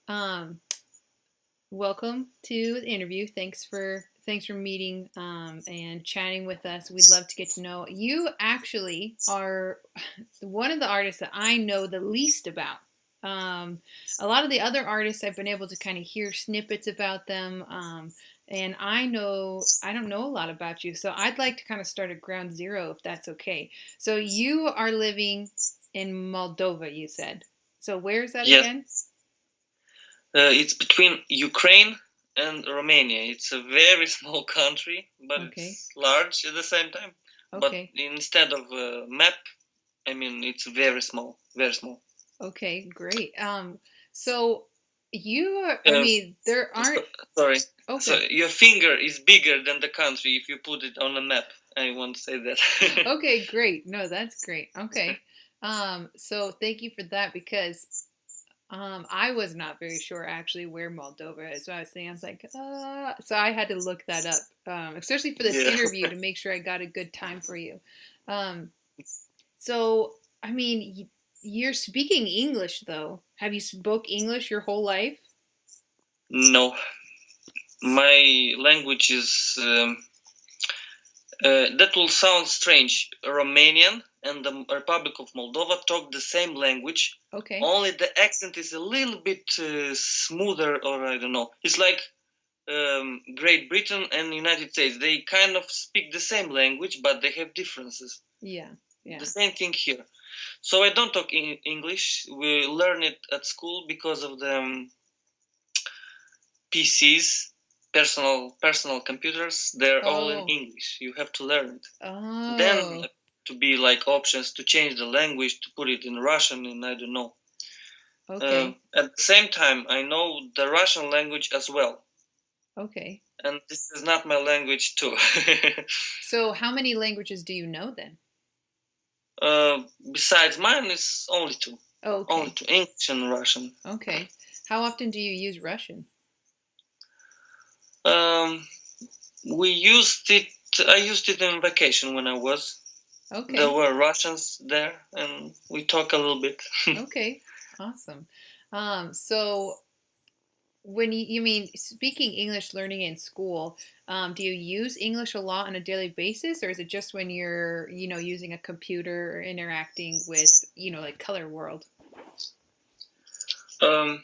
Um, Welcome to the interview. Thanks for meeting and chatting with us. We'd love to get to know you. Actually, are one of the artists that I know the least about. Um, a lot of the other artists I've been able to kind of hear snippets about them, and I don't know a lot about you. So I'd like to kind of start at ground zero if that's okay. So you are living in Moldova, you said. So where's that Yes, again? it's between Ukraine and Romania. It's a very small country, but Okay. it's large at the same time. But Okay. instead of a map, I mean, it's very small, very small. Okay, great. So I Uh, mean, there aren't, Sorry, so okay. your finger is bigger than the country if you put it on a map. I want to say that. Okay, great. No, that's great. Okay. So thank you for that because I was not very sure actually where Moldova is. So I was like, so I had to look that up, especially for this Yeah. interview to make sure I got a good time for you. Um, so, I mean, you're speaking English though. Have you spoke English your whole life? No, my language is that will sound strange. Romanian and the Republic of Moldova talk the same language, Okay. only the accent is a little bit smoother, or I don't know. It's like Great Britain and United States. They kind of speak the same language, but they have differences. Yeah. The Yeah. same thing here. So I don't talk English. We learn it at school because of the PCs, personal computers. They're all in Oh. English. You have to learn it. Then Oh. to be like options to change the language to put it in Russian and I don't know. Okay. At the same time, I know the Russian language as well, Okay. and this is not my language too. So, how many languages do you know then? Besides mine, is Oh, only okay. two, English and Russian. Okay. How often do you use Russian? Um, we used it. I used it in vacation when I was. There Okay. were Russians there, and we talk a little bit. Okay. Awesome. So when you mean speaking English, learning in school, do you use English a lot on a daily basis, or is it just when you're, using a computer or interacting with, like Colorworld? Um,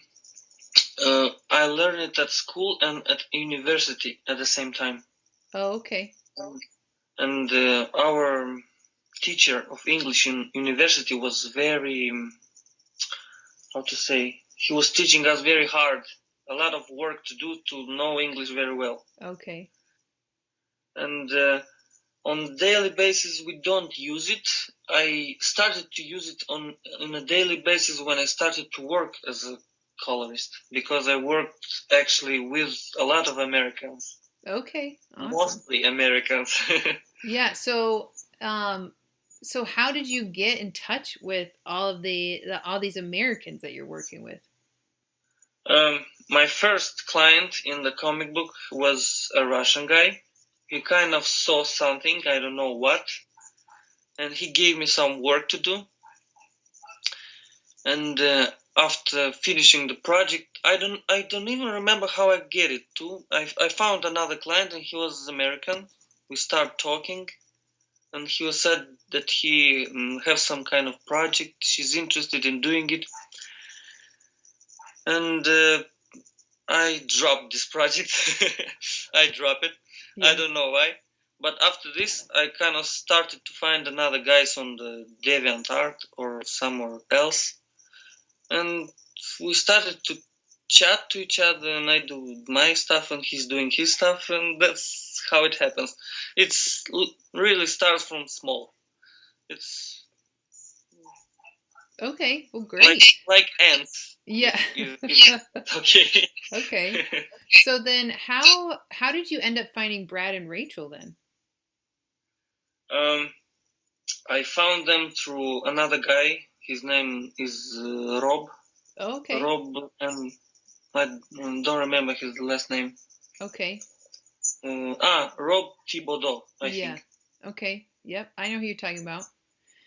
I learned it at school and at university at the same time. Oh, okay. And our teacher of English in university was very, how to say, he was teaching us very hard, a lot of work to do to know English very well. Okay. And on daily basis, we don't use it. I started to use it on a daily basis when I started to work as a colorist because I worked actually with a lot of Americans, Okay. Awesome. mostly Americans. Yeah. So how did you get in touch with all these Americans that you're working with? My first client in the comic book was a Russian guy. He kind of saw something, I don't know what, and he gave me some work to do. And after finishing the project, I don't even remember how I get it to. I found another client, and he was American. We start talking, and he said that he has some kind of project. She's interested in doing it, and I dropped this project. I dropped it. I Yeah. don't know why. But after this, I kind of started to find another guys on the DeviantArt or somewhere else, and we started to chat to each other. And I do my stuff, and he's doing his stuff, and that's how it happens. It's really starts from small. It's Okay. Well, like great. like ants. Yeah. Okay. Okay. So then how did you end up finding Brad and Rachel then? um, I found them through another guy. His name is Rob. Okay. Rob, and I don't remember his last name. Okay. Rob Thibodeau, I Yeah. think. Okay. Yep. I know who you're talking about.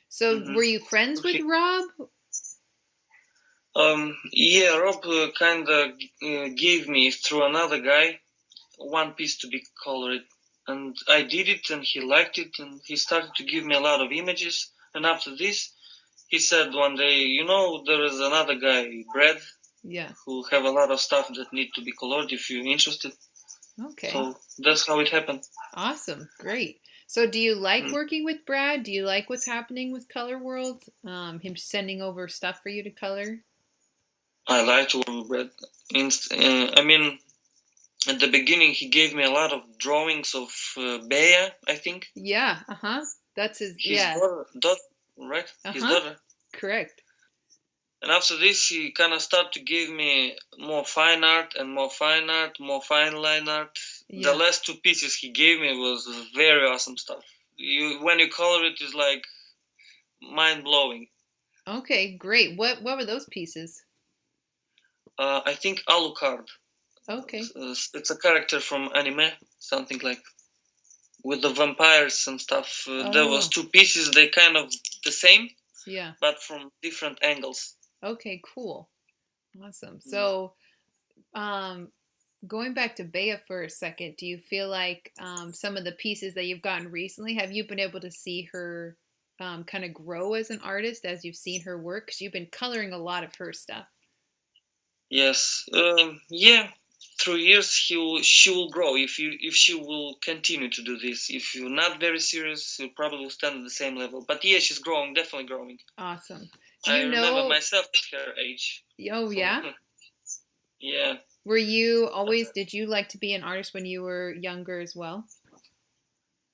So Mm-hmm. were you friends with He, Rob? Yeah, Rob kind of gave me through another guy one piece to be colored, and I did it, and he liked it, and he started to give me a lot of images. And after this, he said one day, there is another guy, Brad, who have a lot of stuff that need to be colored if you're interested. Okay. So that's how it happened. Awesome. Great. So do you like working with Brad? Do you like what's happening with Colorworld? Him sending over stuff for you to color? I like to work with Brad. I mean, at the beginning, he gave me a lot of drawings of Bea, I think. Yeah. That's his daughter, right? His daughter. Correct. And after this, he kind of started to give me more fine art and more fine art, more fine line art. Yeah. The last two pieces he gave me was very awesome stuff. When you color it, it's like mind blowing. Okay, great. What were those pieces? I think Alucard. Okay. It's a character from anime, something like with the vampires and stuff. There was two pieces. They kind of the same. Yeah. But from different angles. Okay, cool. Awesome. So, going back to Bea for a second, do you feel like some of the pieces that you've gotten recently, have you been able to see her kind of grow as an artist as you've seen her work? Because you've been coloring a lot of her stuff. Yes. Yeah. Through years, she will grow if she will continue to do this. If you're not very serious, you'll probably stand at the same level. But yeah, she's growing, definitely growing. Awesome. I remember myself at her age. Oh, yeah? Yeah. Were you always, did you like to be an artist when you were younger as well?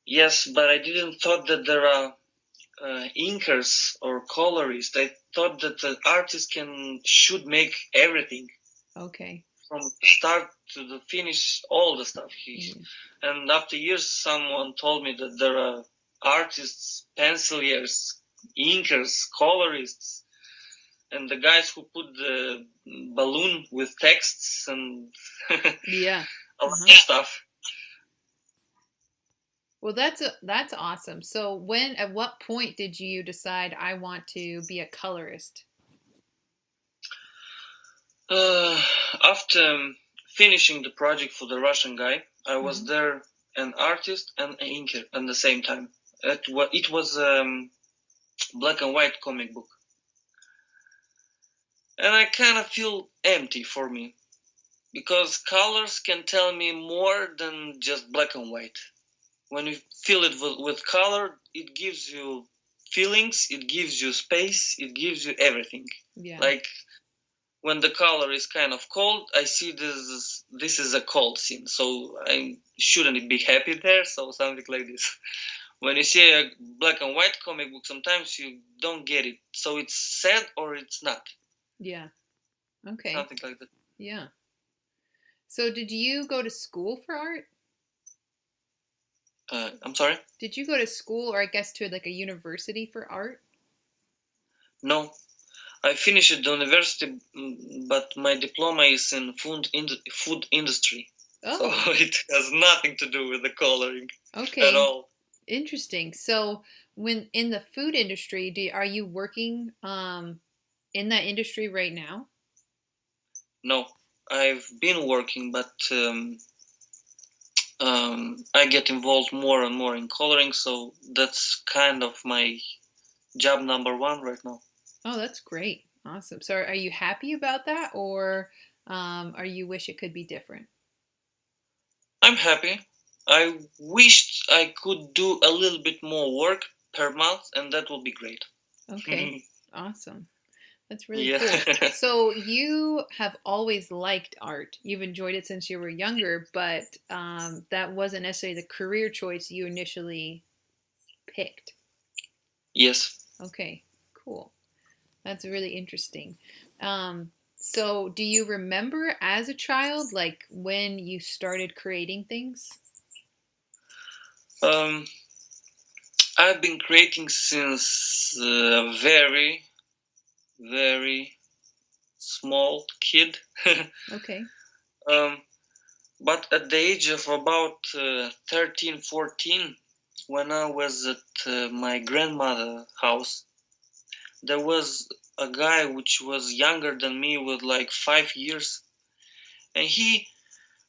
Yes, but I didn't thought that there are inkers or colorists. I thought that the artist should make everything. Okay. From the start to the finish, all the stuff. And after years, someone told me that there are artists, penciliers, inkers, colorists, and the guys who put the balloon with texts and a lot of stuff. Well, that's awesome. So at what point did you decide I want to be a colorist? After finishing the project for the Russian guy, I was there an artist and an inker at the same time. It was black and white comic book. And I kind of feel empty for me because colors can tell me more than just black and white. When you fill it with color, it gives you feelings, it gives you space, it gives you everything. Yeah. Like when the color is kind of cold, I see this is a cold scene, so I shouldn't be happy there, so something like this. When you see a black and white comic book, sometimes you don't get it, so it's sad or it's not. Yeah. Okay. Something like that. Yeah. So did you go to school for art? I'm sorry? Did you go to school or I guess to like a university for art? No. I finished the university, but my diploma is in food industry. Oh. So it has nothing to do with the coloring at all. Interesting. So when in the food industry, are you working in that industry right now? No, I've been working, but I get involved more and more in coloring, so that's kind of my job number one right now. Oh, that's great. Awesome. So are you happy about that, or are you wish it could be different? I'm happy. I wished I could do a little bit more work per month, and that would be great. Okay. Awesome. That's really cool. So you have always liked art. You've enjoyed it since you were younger, but that wasn't necessarily the career choice you initially picked. Yes. Okay, cool. That's really interesting. So do you remember as a child, like when you started creating things? I've been creating since a very, very small kid. Okay. But at the age of about 13, 14, when I was at my grandmother's house, there was a guy which was younger than me with like 5 years, and he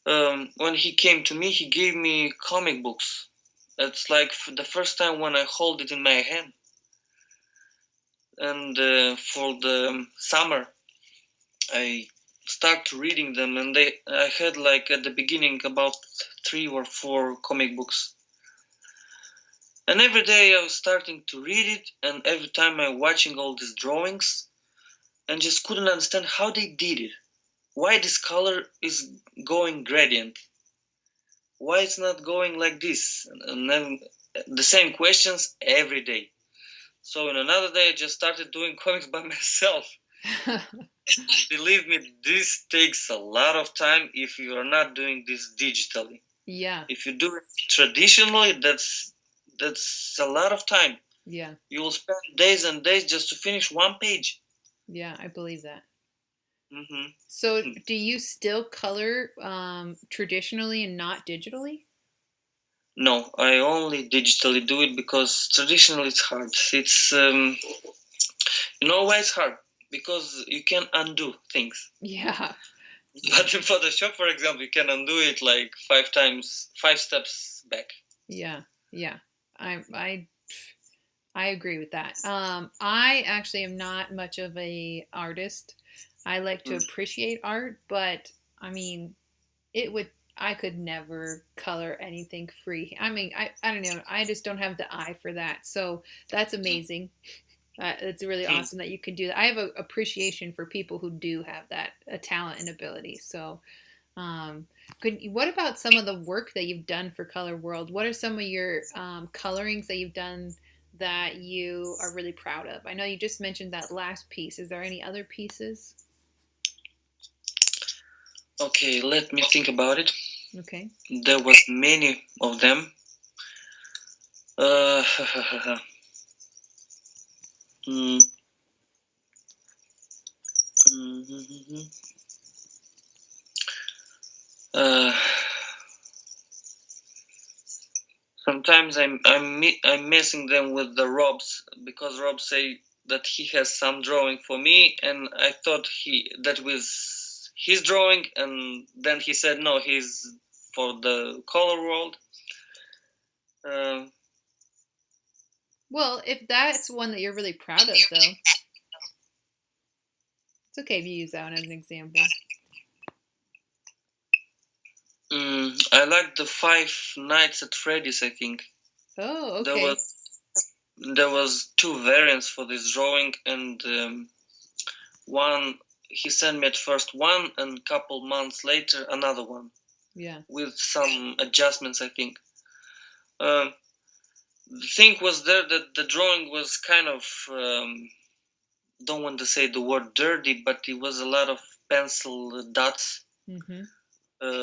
when he came to me, he gave me comic books. It's like the first time when I hold it in my hand. And for the summer, I start reading them, and I had like at the beginning about 3 or 4 comic books. And every day I was starting to read it, and every time I'm watching all these drawings, and just couldn't understand how they did it. Why this color is going gradient? Why it's not going like this? And then the same questions every day. So in another day, I just started doing comics by myself. Believe me, this takes a lot of time if you are not doing this digitally. Yeah. If you do it traditionally, that's a lot of time. Yeah. You will spend days and days just to finish one page. Yeah, I believe that. Mm-hmm. So do you still color traditionally and not digitally? No, I only digitally do it because traditionally it's hard. It's you know why it's hard? Because you can undo things. Yeah. But in Photoshop, for example, you can undo it like 5 steps back. Yeah. Yeah. I agree with that. I actually am not much of a artist. I like to appreciate art, but I mean, I could never color anything free. I mean, I don't know. I just don't have the eye for that. So that's amazing. It's really awesome that you can do that. I have an appreciation for people who do have that a talent and ability. So, what about some of the work that you've done for Colorworld? What are some of your colorings that you've done that you are really proud of? I know you just mentioned that last piece. Is there any other pieces? Okay, let me think about it. Okay. There was many of them. Sometimes I'm messing them with the Robs, because Rob say that he has some drawing for me, and I thought that was his drawing, and then he said no, he's for the Colorworld. Well, if that's one that you're really proud of, though, it's okay if you use that one as an example. I like the Five Nights at Freddy's, I think. Oh, okay. There was 2 variants for this drawing, and one he sent me at first one, and a couple months later another one. Yeah. With some adjustments, I think. The thing was there that the drawing was kind of don't want to say the word dirty, but it was a lot of pencil dots. Mm-hmm.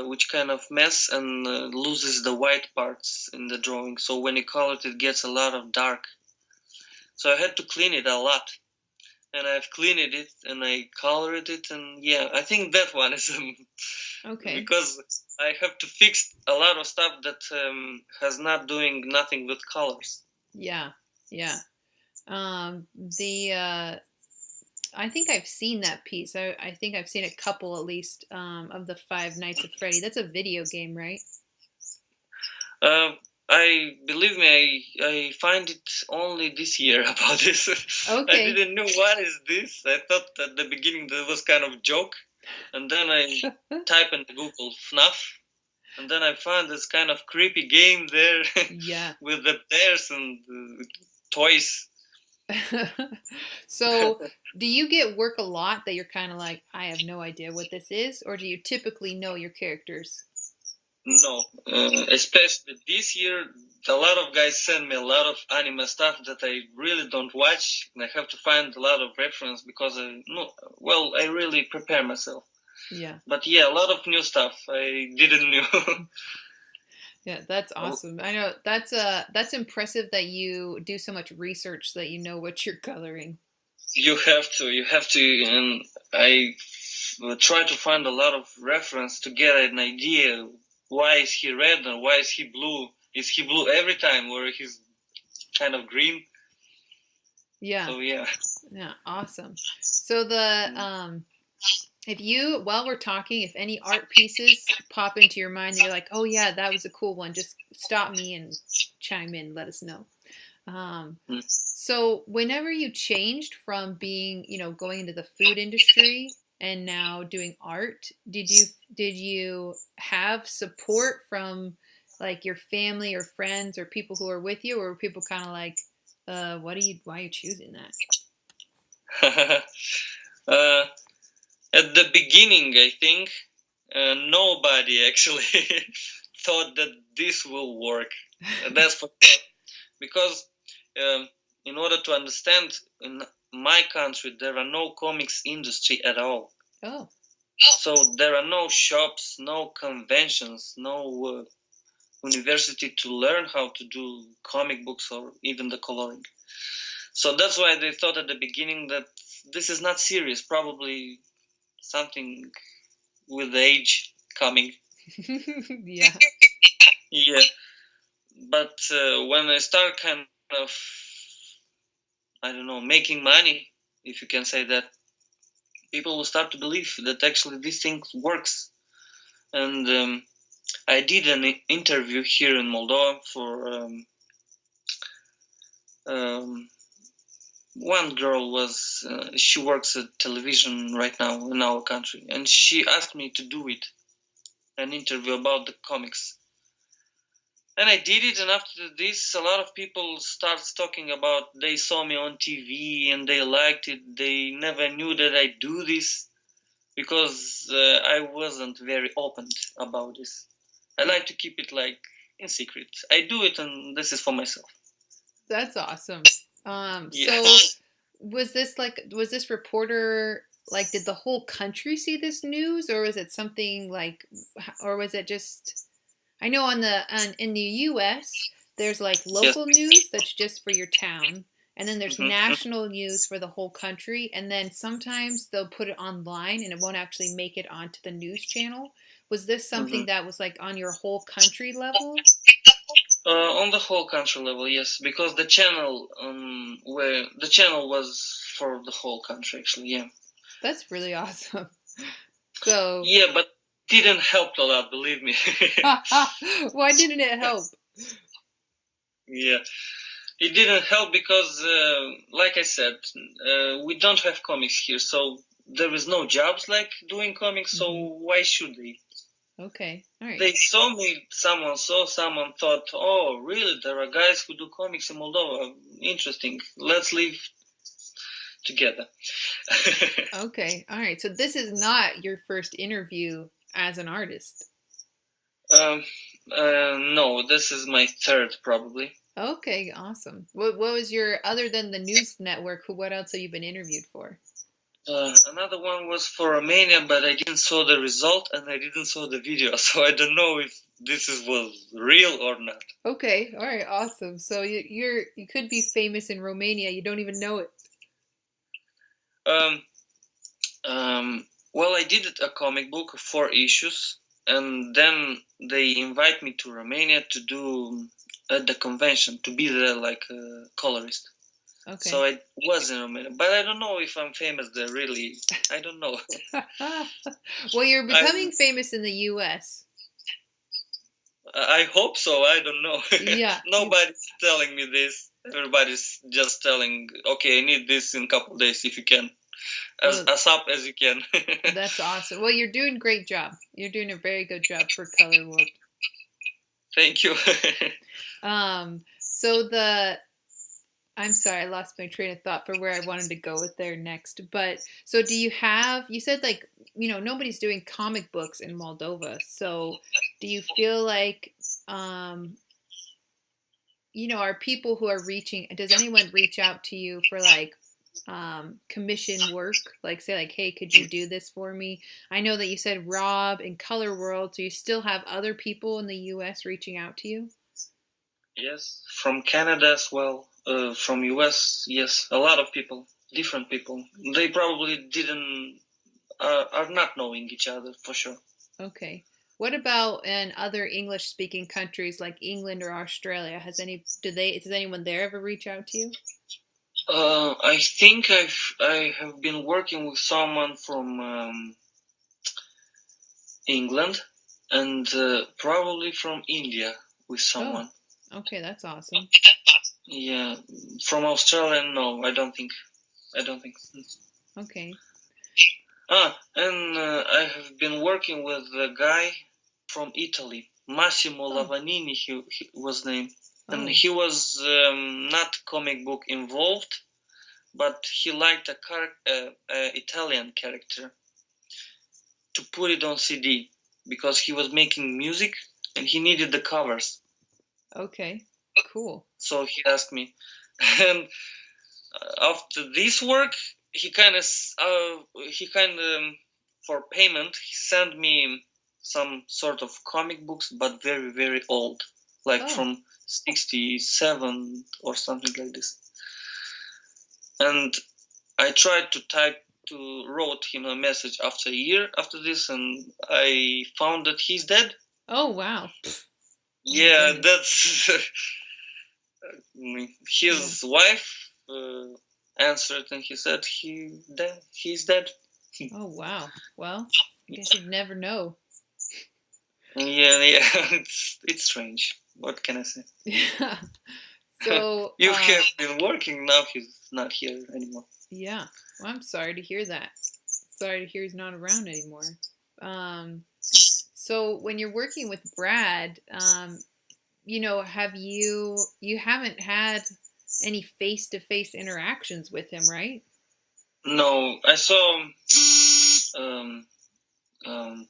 Which kind of mess and loses the white parts in the drawing. So when you color it, it gets a lot of dark. So I had to clean it a lot. And I've cleaned it and I colored it. And yeah, I think that one is okay. Because I have to fix a lot of stuff that has not doing nothing with colors. Yeah, yeah. I think I've seen that piece. I think I've seen a couple at least of the Five Nights at Freddy. That's a video game, right? Believe me, I find it only this year about this. Okay. I didn't know what is this. I thought at the beginning that was kind of a joke, and then I type in Google FNAF, and then I found this kind of creepy game there. Yeah. With the bears and toys. So do you get work a lot that you're kind of like, I have no idea what this is, or do you typically know your characters? No, especially this year, a lot of guys send me a lot of anime stuff that I really don't watch, and I have to find a lot of reference because I really prepare myself. Yeah. But yeah, a lot of new stuff I didn't know. Yeah, that's awesome. I know that's impressive that you do so much research so that you know what you're coloring. You have to, and I try to find a lot of reference to get an idea. Why is he red and why is he blue? Is he blue every time, or he's kind of green? Yeah. So yeah. Yeah. Awesome. So if you, while we're talking, if any art pieces pop into your mind, you're like, oh yeah, that was a cool one, just stop me and chime in, let us know. Mm. So whenever you changed from being, going into the food industry and now doing art, did you have support from like your family or friends or people who are with you, or were people kind of like, why are you choosing that? uh, at the beginning, I think nobody actually thought that this will work. That's for sure. Because um, in order to understand, in my country there are no comics industry at all. Oh. So there are no shops, no conventions, no university to learn how to do comic books or even the coloring. So that's why they thought at the beginning that this is not serious, probably something with age coming. Yeah. Yeah, but when I start kind of, I don't know, making money, if you can say that, people will start to believe that actually this thing works. And I did an interview here in Moldova for um, one girl was she works at television right now in our country, and she asked me to do it, an interview about the comics. And I did it, and after this, a lot of people starts talking about they saw me on TV and they liked it. They never knew that I do this because I wasn't very open about this. I like to keep it like in secret. I do it, and this is for myself. That's awesome. Yeah. So was this reporter like, did the whole country see this news, or was it something like, or was it just, I know in the US there's like Yes. local news that's just for your town, and then there's Mm-hmm. national news for the whole country, and then sometimes they'll put it online and it won't actually make it onto the news channel. Was this Mm-hmm. something that was like on your whole country level? On the whole country level, yes, because the channel where the channel was for the whole country actually. Yeah. That's really awesome. So, Yeah, but didn't help a lot, believe me. why didn't it help? Yeah, it didn't help because, like I said, we don't have comics here, so there is no jobs like doing comics. So Hmm. why should they? Okay, all right. They saw me. Someone saw. Someone thought, "Oh, really? There are guys who do comics in Moldova. Interesting. Let's live together." Okay, all right. So this is not your first interview as an artist. um, no, this is my third probably. Okay, awesome. What was your, other than the news network, what else have you been interviewed for? Another one was for Romania, but I didn't saw the result and I didn't saw the video, so I don't know if was real or not. Okay, all right, awesome. So you could be famous in Romania. You don't even know it. Um, well, I did a comic book, 4 issues, and then they invite me to Romania to do at the convention to be there like a colorist. So Okay. I was in Romania, but I don't know if I'm famous there. Really, I don't know. Well, you're I becoming famous in the U.S. I hope so. I don't know. Yeah. Nobody's telling me this. Everybody's just telling, okay, I need this in a couple days if you can, Well, as up as you can. that's awesome. Well, you're doing a great job. You're doing a very good job for Colorworld. Thank you. So I'm sorry, I lost my train of thought for where I wanted to go with there next. But so do you have, you said like, nobody's doing comic books in Moldova. So do you feel like, um, are people who are reaching, does anyone reach out to you for like commission work? Like say like, hey, could you do this for me? I know that you said Rob and Color World, so you still have other people in the US reaching out to you? Yes, from Canada as well. From US, yes, a lot of people, different people. They probably didn't are not knowing each other for sure. Okay. What about in other English speaking countries like England or Australia? Does anyone there ever reach out to you? I think I have been working with someone from England and probably from India with someone. Oh, okay, that's awesome. Yeah, from Australia, no, I don't think. Okay. And I have been working with a guy from Italy, Massimo Lavanini. He was named, and he was not comic book involved, but he liked a Italian character to put it on CD because he was making music and he needed the covers. Okay, cool. So he asked me, and after this work, he kind of for payment he sent me some sort of comic books, but very very old, like from 67 or something like this. And I tried to wrote him a message after a year after this, and I found that he's dead. Oh wow. Yeah, that's his wife answered, and he said he's dead. Oh wow. Well, I guess you'd never know. Yeah, it's strange. What can I say? Yeah. So you have been working, now he's not here anymore. Yeah. Well, I'm sorry to hear that. Sorry to hear he's not around anymore. So when you're working with Brad, have you haven't had any face-to-face interactions with him, right? No, I saw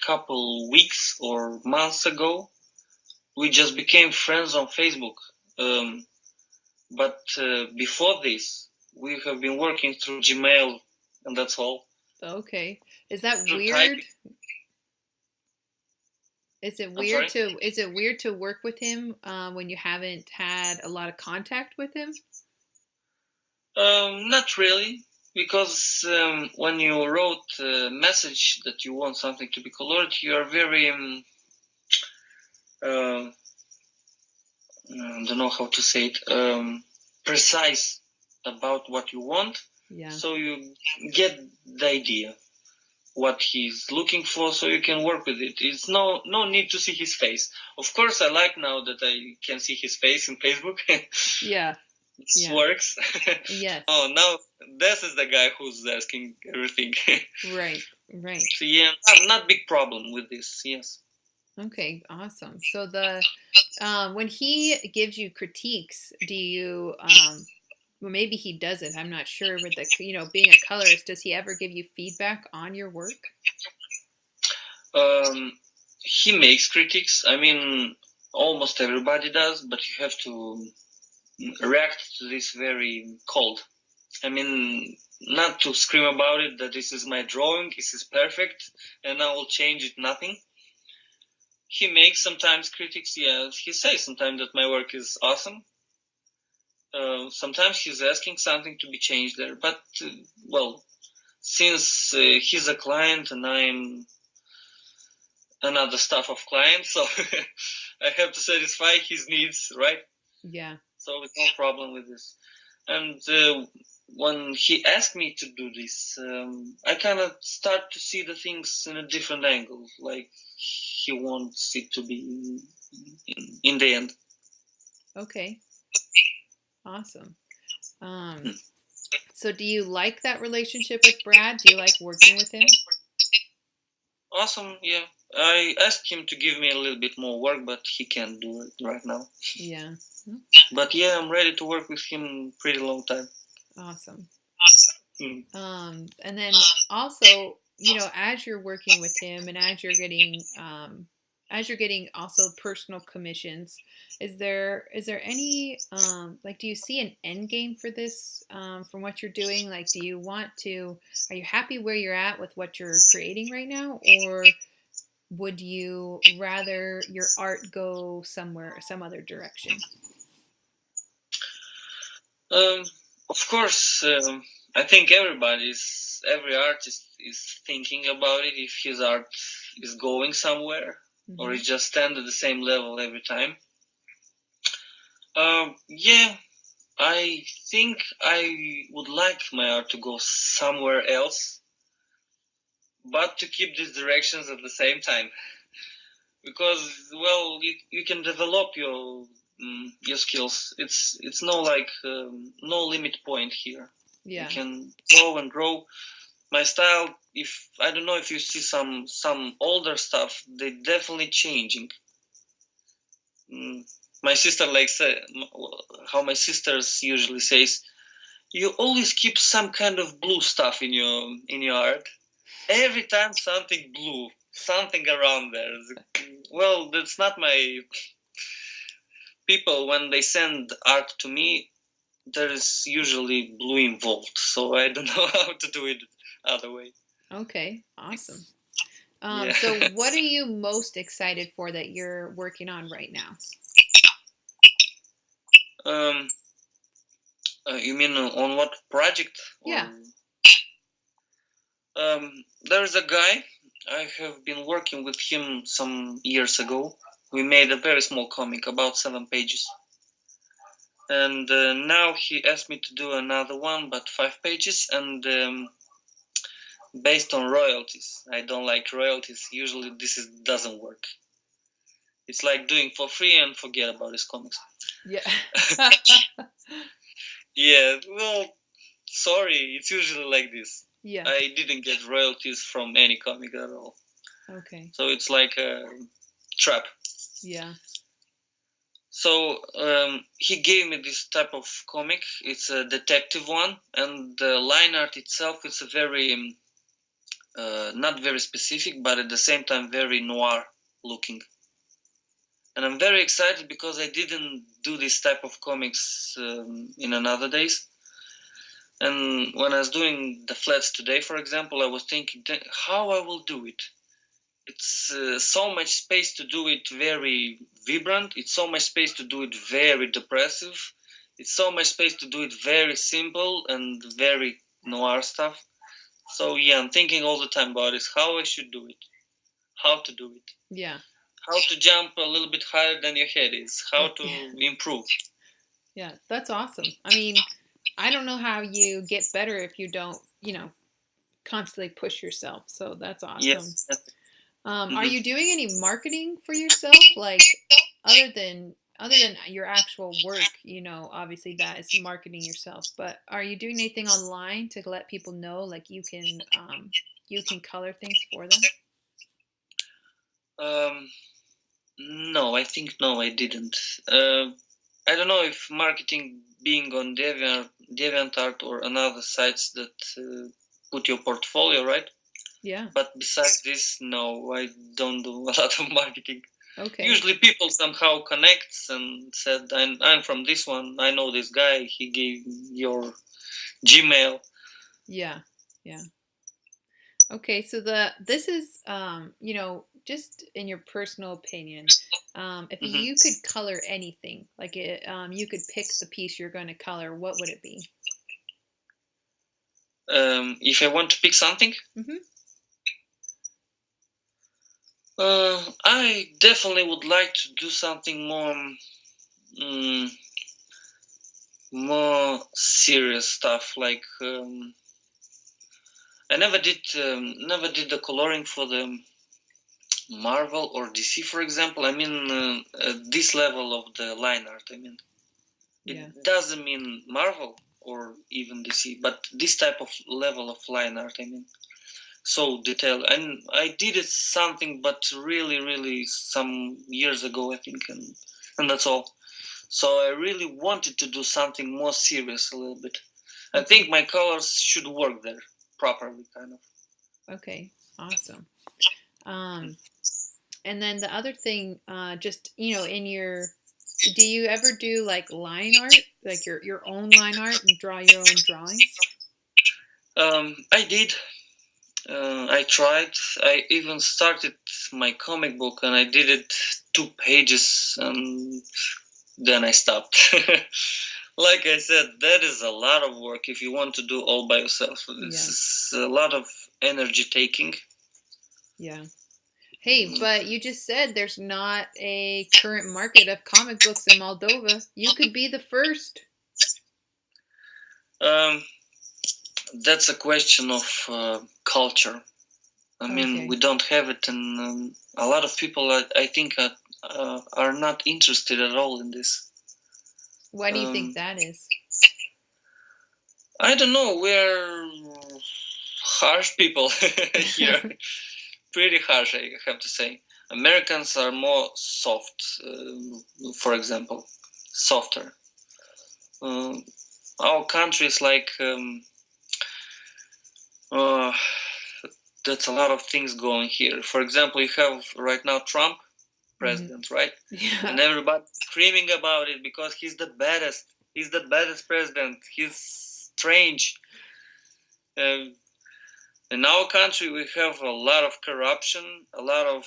couple weeks or months ago. We just became friends on Facebook. But before this, we have been working through Gmail, and that's all. Okay. Is that weird? Is it weird to work with him when you haven't had a lot of contact with him? Not really, because when you wrote a message that you want something to be colored, you are very I don't know how to say it, precise about what you want. Yeah. So you get the idea what he's looking for, so you can work with it. It's no need to see his face. Of course, I like now that I can see his face in Facebook. Yeah. This works. Yes. Oh, now this is the guy who's asking everything. Right. So yeah, not big problem with this. Yes. Okay, awesome. So when he gives you critiques, do you well, maybe he doesn't. I'm not sure. With being a colorist, does he ever give you feedback on your work? He makes critiques. I mean, almost everybody does, but you have to react to this very cold. I mean, not to scream about it that this is my drawing, this is perfect, and I will change it. Nothing. He makes sometimes critics. Yeah, he says sometimes that my work is awesome. Sometimes he's asking something to be changed there, but since he's a client and I'm another staff of client, so I have to satisfy his needs, right? Yeah. So it's no problem with this. And when he asked me to do this, I kind of start to see the things in a different angle, like he wants it to be in the end. Okay. Awesome. So do you like that relationship with Brad? Do you like working with him? Awesome, yeah. I asked him to give me a little bit more work, but he can't do it right now. Yeah. But yeah, I'm ready to work with him pretty long time. Awesome. And then also, as you're working with him and as you're getting also personal commissions, is there any do you see an end game for this from what you're doing? Like, are you happy where you're at with what you're creating right now, or would you rather your art go some other direction? Of course, I think every artist is thinking about it, if his art is going somewhere, or it just stand at the same level every time. Yeah, I think I would like my art to go somewhere else, but to keep these directions at the same time, because well, you can develop your skills. It's no like no limit point here. Yeah. You can grow and grow. My style, if I don't know if you see some older stuff, they definitely changing. My sister how my sisters usually says, you always keep some kind of blue stuff in your art. Every time something blue, something around there. Well, that's not my people. When they send art to me, there is usually blue involved, so I don't know how to do it other way. Okay, awesome. Yeah. So what are you most excited for that you're working on right now? You mean on what project? Yeah. There's a guy, I have been working with him some years ago. We made a very small comic, about 7 pages. And now he asked me to do another one, but 5 pages, and based on royalties. I don't like royalties. Usually doesn't work. It's like doing for free and forget about his comics. Yeah. Yeah, well, sorry, it's usually like this. Yeah. I didn't get royalties from any comic at all. Okay. So it's like a trap. Yeah. So he gave me this type of comic. It's a detective one, and the line art itself is a very not very specific, but at the same time very noir looking. And I'm very excited because I didn't do this type of comics in another days. And when I was doing the flats today, for example, I was thinking how I will do it. It's so much space to do it very vibrant. It's so much space to do it very depressive. It's so much space to do it very simple and very noir stuff. So yeah, I'm thinking all the time about this, how I should do it, how to do it. Yeah. How to jump a little bit higher than your head is, how to improve. Yeah, that's awesome. I mean, I don't know how you get better if you don't, constantly push yourself. So that's awesome. Yes. Are you doing any marketing for yourself, like other than your actual work? Obviously that is marketing yourself. But are you doing anything online to let people know, like you can color things for them? No, I think no, I didn't. I don't know if marketing being on DeviantArt or another sites that put your portfolio, right? Yeah. But besides this, no, I don't do a lot of marketing. Okay. Usually people somehow connects and said, I'm from this one, I know this guy, he gave your Gmail. Yeah. Yeah. Okay, so this is just in your personal opinion, if you could color anything, like you could pick the piece you're going to color, what would it be? If I want to pick something, I definitely would like to do something more serious stuff. Like I never did the coloring for the Marvel or DC, for example. I mean, this level of the line art. I mean, it doesn't mean Marvel or even DC, but this type of level of line art. I mean, so detailed. And I did it something, but really, really some years ago, I think, and that's all. So I really wanted to do something more serious a little bit. I think my colors should work there properly, kind of. Okay, awesome. And then the other thing, just do you ever do like line art, like your own line art, and draw your own drawings? I did. I tried. I even started my comic book, and I did it 2 pages, and then I stopped. Like I said, that is a lot of work if you want to do all by yourself. This is a lot of energy taking. Yeah. Hey, but you just said there's not a current market of comic books in Moldova. You could be the first. Um, that's a question of culture. I mean, we don't have it, and a lot of people, I think, are not interested at all in this. Why do you think that is? I don't know. We're harsh people here. Pretty harsh, I have to say. Americans are more soft, for example, softer. Our country is like that's a lot of things going here. For example, you have right now Trump, president, right? Yeah. And everybody screaming about it because he's the baddest. He's the baddest president. He's strange. In our country, we have a lot of corruption, a lot of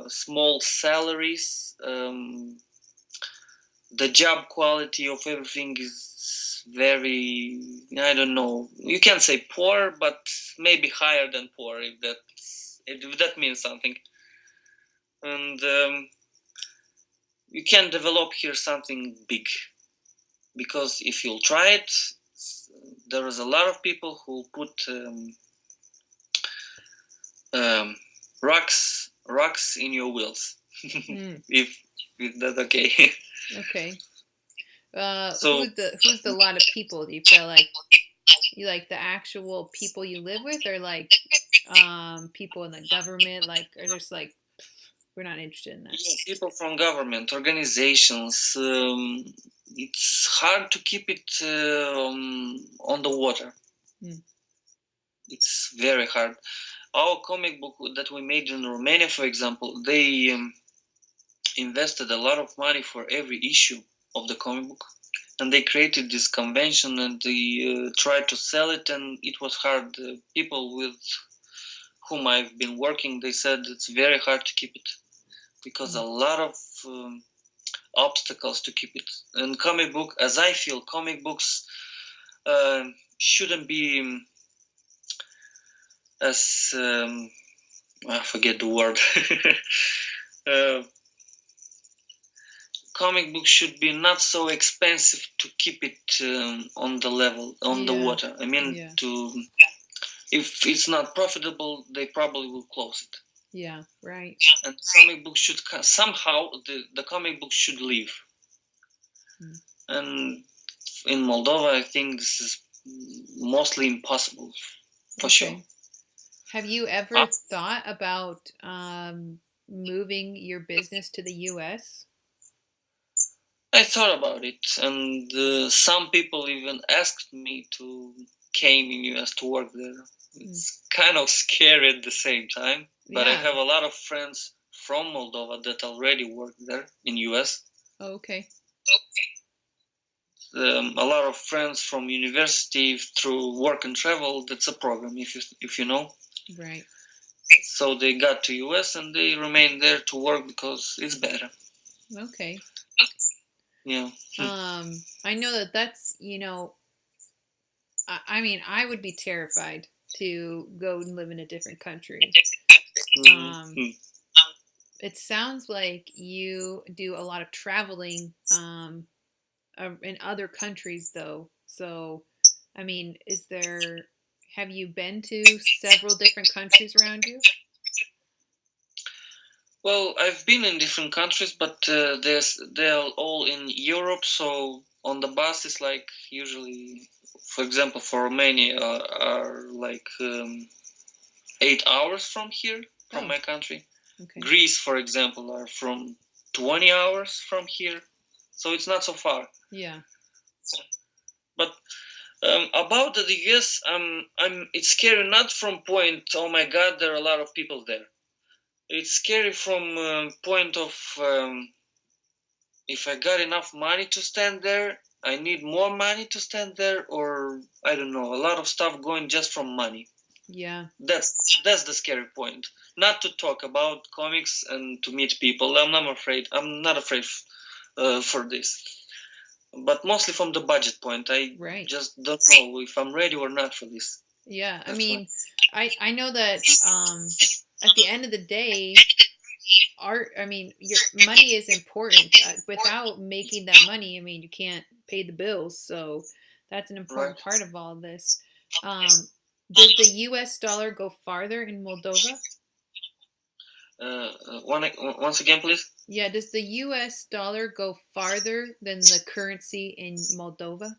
small salaries. The job quality of everything is very, I don't know. You can say poor, but maybe higher than poor, if that means something. And you can develop here something big, because if you'll try it, there is a lot of people who put rocks in your wheels. if that's okay. Okay. So who's the lot of people? Do you feel like you like the actual people you live with, or like people in the government, like, or just like we're not interested in that? Yeah, people from government organizations. It's hard to keep it on the water. It's very hard. Our comic book that we made in Romania, for example, they invested a lot of money for every issue of the comic book, and they created this convention, and they tried to sell it, and it was hard. People with whom I've been working, they said it's very hard to keep it, because a lot of obstacles to keep it. And comic book, as I feel, comic books shouldn't be as I forget the word. Comic books should be not so expensive to keep it on the level, on the water. I mean, if it's not profitable, they probably will close it. Yeah, right. And comic books should somehow the comic books should live. And in Moldova, I think this is mostly impossible, for sure. Have you ever thought about moving your business to the U.S.? I thought about it, and some people even asked me to came in U.S. to work there. It's kind of scary at the same time, but I have a lot of friends from Moldova that already work there in U.S. Okay. A lot of friends from university through work and travel. That's a program, if you know. Right. So they got to US and they remain there to work because it's better. Okay. Yeah. I know that's, you know, I mean, I would be terrified to go and live in a different country. It sounds like you do a lot of traveling in other countries, though. So, I mean, have you been to several different countries around you? Well, I've been in different countries, but they're all in Europe. So on the bus, it's like usually, for example, for Romania, are like 8 hours from here, from my country. Okay. Greece, for example, are from 20 hours from here. So it's not so far. Yeah. But about the US, it's scary not from point, oh my God, there are a lot of people there. It's scary from point of if I got enough money to stand there, I need more money to stand there, or I don't know, a lot of stuff going just from money. Yeah. That's the scary point. Not to talk about comics and to meet people. I'm not afraid for this. But mostly from the budget point. I just don't know if I'm ready or not for this. Yeah, I mean, I know that at the end of the day, your money is important. Without making that money, I mean, you can't pay the bills. So That's an Right. important part of all this. Does the U.S. dollar go farther in Moldova? Once again, please. Yeah, does the U.S. dollar go farther than the currency in Moldova?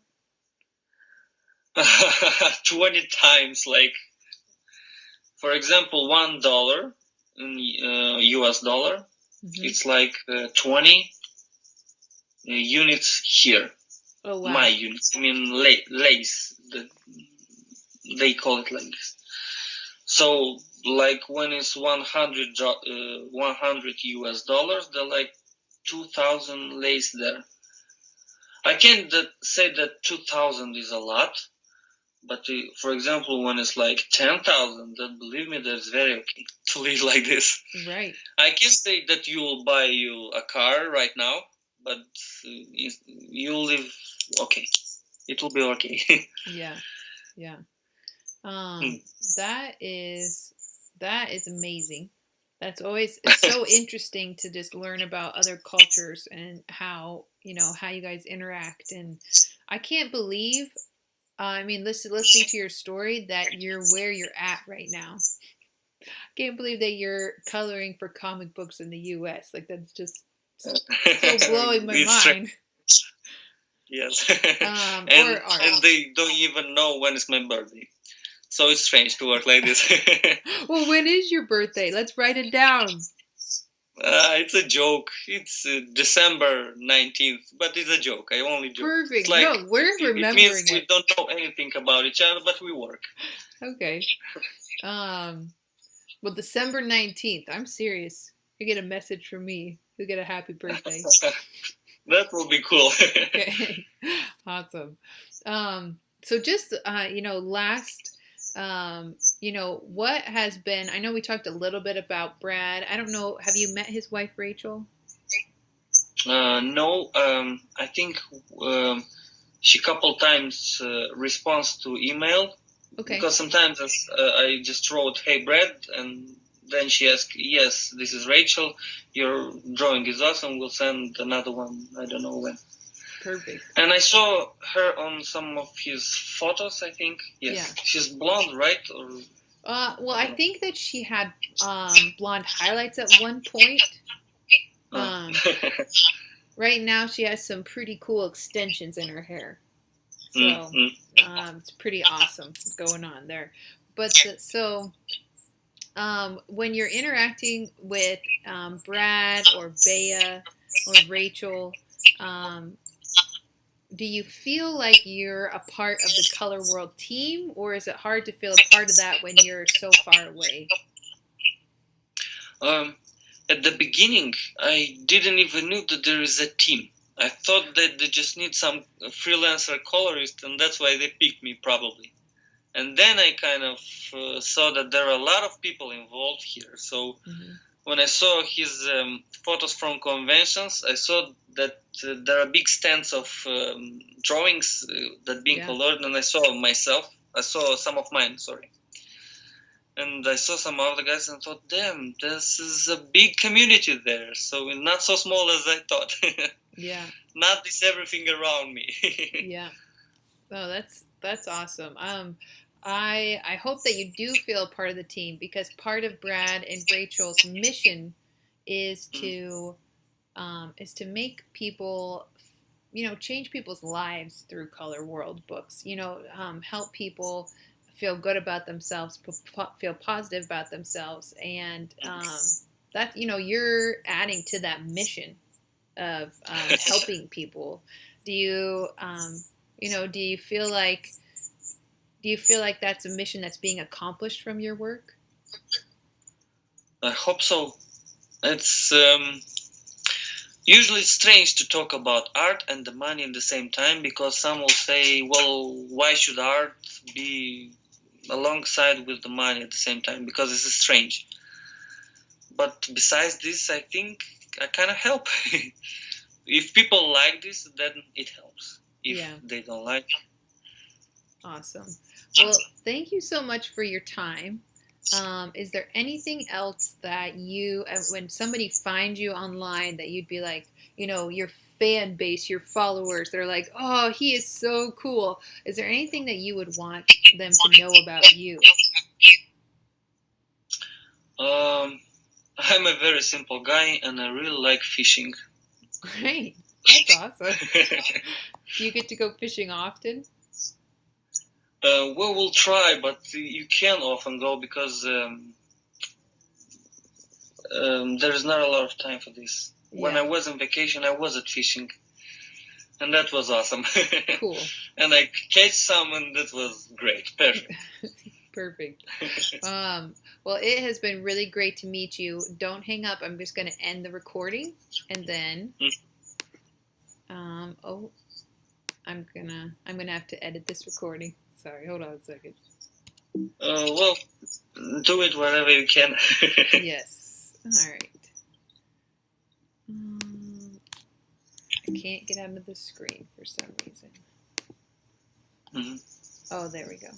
20 times. Like, for example, $1 in US dollar, it's like 20 units here. Oh wow! My units, I mean lace. They call it like this. So, like when it's 100 US dollars, they're like 2,000 lace there. I can't say that 2,000 is a lot, but for example, when it's like 10,000, then believe me, that's very okay to live like this. Right. I can say that you will buy you a car right now, but you'll live okay. It will be okay. Yeah. Yeah. That is amazing. It's so interesting to just learn about other cultures and how you guys interact. And I can't believe, listening to your story, that you're where you're at right now. I can't believe that you're coloring for comic books in the U.S. Like, that's just so blowing my mind. Yes. And they don't even know when it's my birthday. So it's strange to work like this. Well, when is your birthday? Let's write it down. It's a joke. It's December 19th, but it's a joke. I only joke. Perfect. Like, no, we're remembering it. Means we don't know anything about each other, but we work. Okay. Well, December 19th. I'm serious. You get a message from me. You get a happy birthday. That will be cool. Okay. Awesome. So just, last, what has been, I know we talked a little bit about Brad. I don't know. Have you met his wife, Rachel? No. I think she couple times responds to email. Okay. Because sometimes I just wrote, "Hey, Brad," and then she asked, "Yes, this is Rachel. Your drawing is awesome. We'll send another one. I don't know when." Perfect. And I saw her on some of his photos, I think. Yes. Yeah. She's blonde, right? Or well, I think that she had blonde highlights at one point. Right now she has some pretty cool extensions in her hair. So it's pretty awesome going on there. But when you're interacting with Brad or Bea or Rachel, do you feel like you're a part of the Colorworld team, or is it hard to feel a part of that when you're so far away? At the beginning, I didn't even know that there is a team. I thought that they just need some freelancer colorist, and that's why they picked me, probably. And then I kind of saw that there are a lot of people involved here. So when I saw his photos from conventions, I saw that there are big stands of drawings that being colored, and I saw myself. I saw some of mine, sorry. And I saw some other guys and thought, damn, this is a big community there. So not so small as I thought. Yeah. Not this everything around me. Yeah. Oh, that's awesome. I hope that you do feel part of the team, because part of Brad and Rachel's mission is to make people, change people's lives through Colorworld books. Help people feel good about themselves, feel positive about themselves, and that you're adding to that mission of helping people. Do you feel like that's a mission that's being accomplished from your work? I hope so. It's usually strange to talk about art and the money at the same time, because some will say, well, why should art be alongside with the money at the same time? Because this is strange. But besides this, I think I kind of help. If people like this, then it helps. If they don't like it. Awesome. Well, thank you so much for your time. Is there anything else that you, when somebody finds you online, that you'd be like, your fan base, your followers, they're like, oh, he is so cool. Is there anything that you would want them to know about you? I'm a very simple guy, and I really like fishing. Great. That's awesome. Do you get to go fishing often? We'll try, but you can often go because there's not a lot of time for this. Yeah. When I was on vacation, I was at fishing, and that was awesome. Cool. And I catch some, and that was great. Perfect. Perfect. Well, it has been really great to meet you. Don't hang up. I'm just going to end the recording, and then I'm gonna have to edit this recording. Sorry, hold on a second. Well, do it wherever you can. Yes. All right. I can't get out of the screen for some reason. Mm-hmm. Oh, there we go.